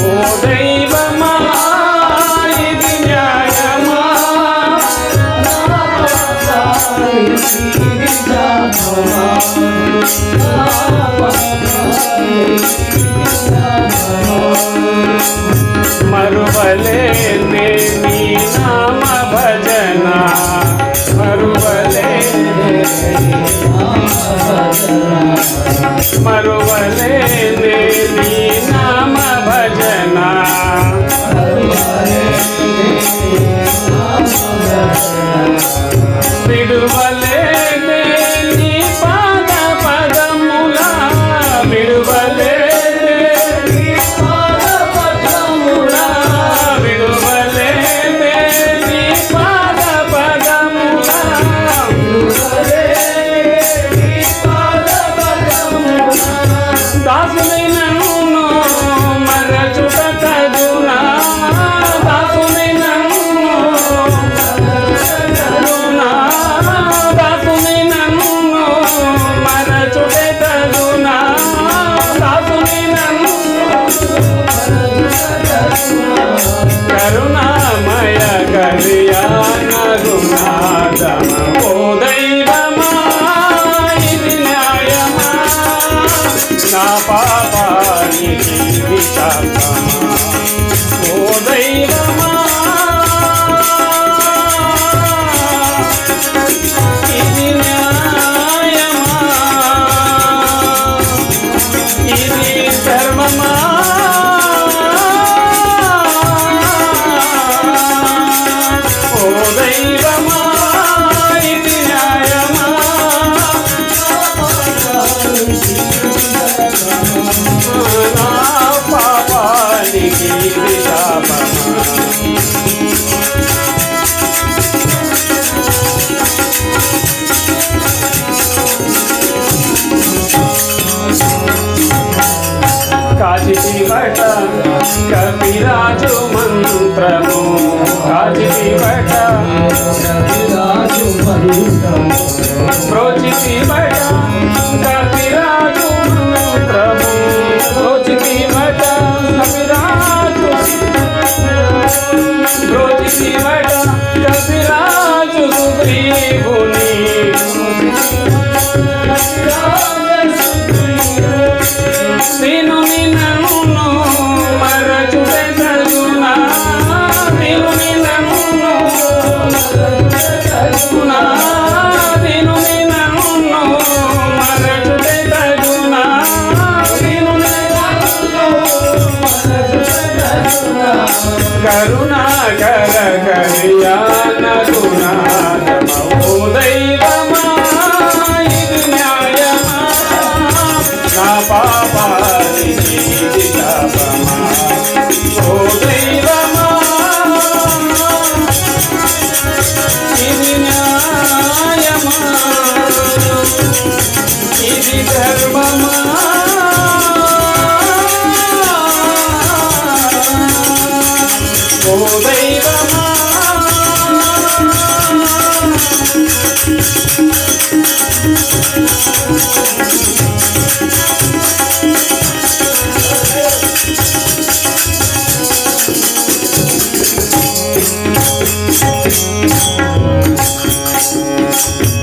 ఓ దైవమా ఇది న్యాయమా మరువలేనే నీ నామ భజన మరువలేనే నీ నామ భజన విడువలేనే నీ పాద పదముల విడువలేనే నీ పాద పదముల విడువలేనే నీ పాద పదముల దాసుని నన్ను మరచుట తగునా దాసుని నన్ను దాసుని నన్ను మరచుట తగునా దాసుని నన్ను కరుణామయ కళ్యాణ గుణాదమ ఓ దైవమా ఇది న్యాయమా నా పాపానికి విశాపమా ఓ దైవమా ఇది న్యాయమా ఇది ధర్మమా ఓ దైవమా ఇది న్యాయమా నా పాపానికి విశాపమా కాచివట కపిరాజు మంత్రము కాచివట ప్రోచివట కపిరాజు మంత్రము ప్రోచివట కపిరాజు ప్రోచివట కపిరాజు సుగ్రీవుని దీనుని నన్ను మరచుటే తగునా దీనుని నన్ను తగునా దీనుని నన్ను మరచుటే తగునా దీనుని కరుణాకర కళ్యాణ గుణాదమ ఓ దైవమా ఇది న్యాయమా నా పాపానికి విశాపమా ఓ దైవమా ఇది న్యాయమా ఇది ధర్మమా ఓ దైవమా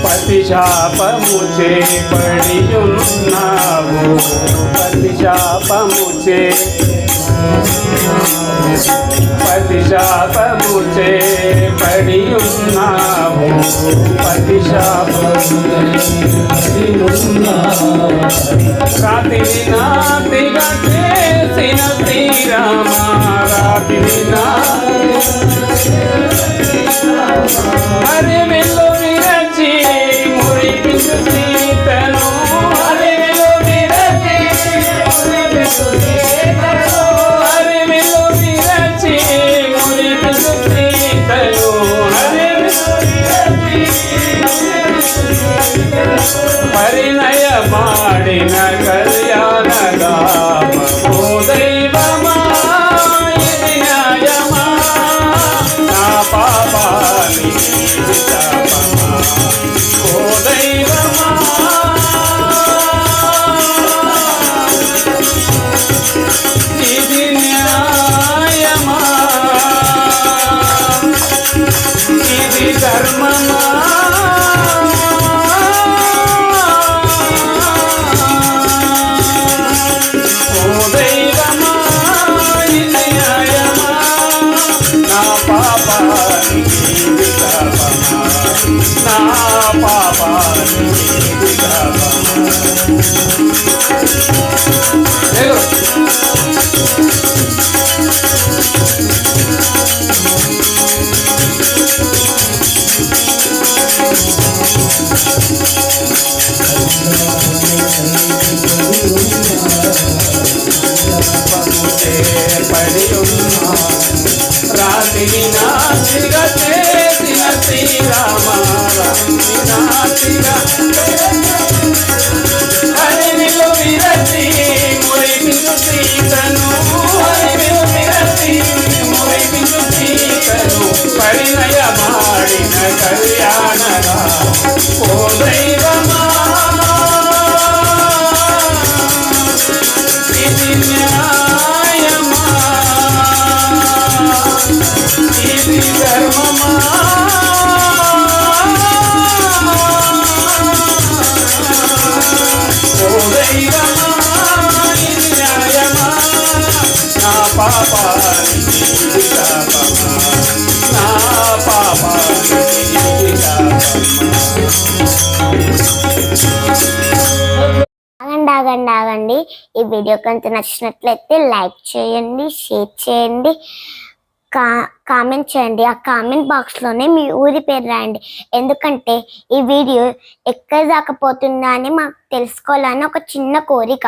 పతిశాపము చేపడియున్నావు పతిశాపము చేపడియున్నావు రాత్రి నాతిగా చేసిన శ్రీరామ రాత్రి అరే వెళ్ళు విరచి మురిపించు సీతను అరే వెళ్ళు విరచి అరే వెళ్ళు విరచి మురిపించు సీతను అరే పరిణయ మాడిన కళ్యాణ ఓ దైవమా ఇది న్యాయమా నా పాపానికి విశాపమా ఓ దైవమా ధర్మమా ఓ దైవమా ఇది న్యాయమా నా పాపానికి విలాపమా నా పాపానికి విలాపమా పడి ఉన్నా రాత్రి నాసిగా చేసిన శ్రీరామ రాత్రి నాసిగా హరివిలు విరచి మురిపించు సీతను హరివిలు విరచి మురిపించు సీతను పరిణయ మాడిన కళ్యాణరా ఓ దైవమా ఇది న్యాయమా ఇది ధర్మమా ఓ దైవమా ఇది న్యాయమా నా పాపానికి విలాపమా నా పాపానికి విలాపమా ఆగండి ఆగండి ఈ వీడియో కనుక నచ్చినట్లయితే లైక్ చేయండి, షేర్ చేయండి, కామెంట్ చేయండి. ఆ కామెంట్ బాక్స్లోనే మీ ఊరి పేరు రాయండి. ఎందుకంటే ఈ వీడియో ఎక్కడి దాకా పోతుందా అని మాకు తెలుసుకోవాలని ఒక చిన్న కోరిక.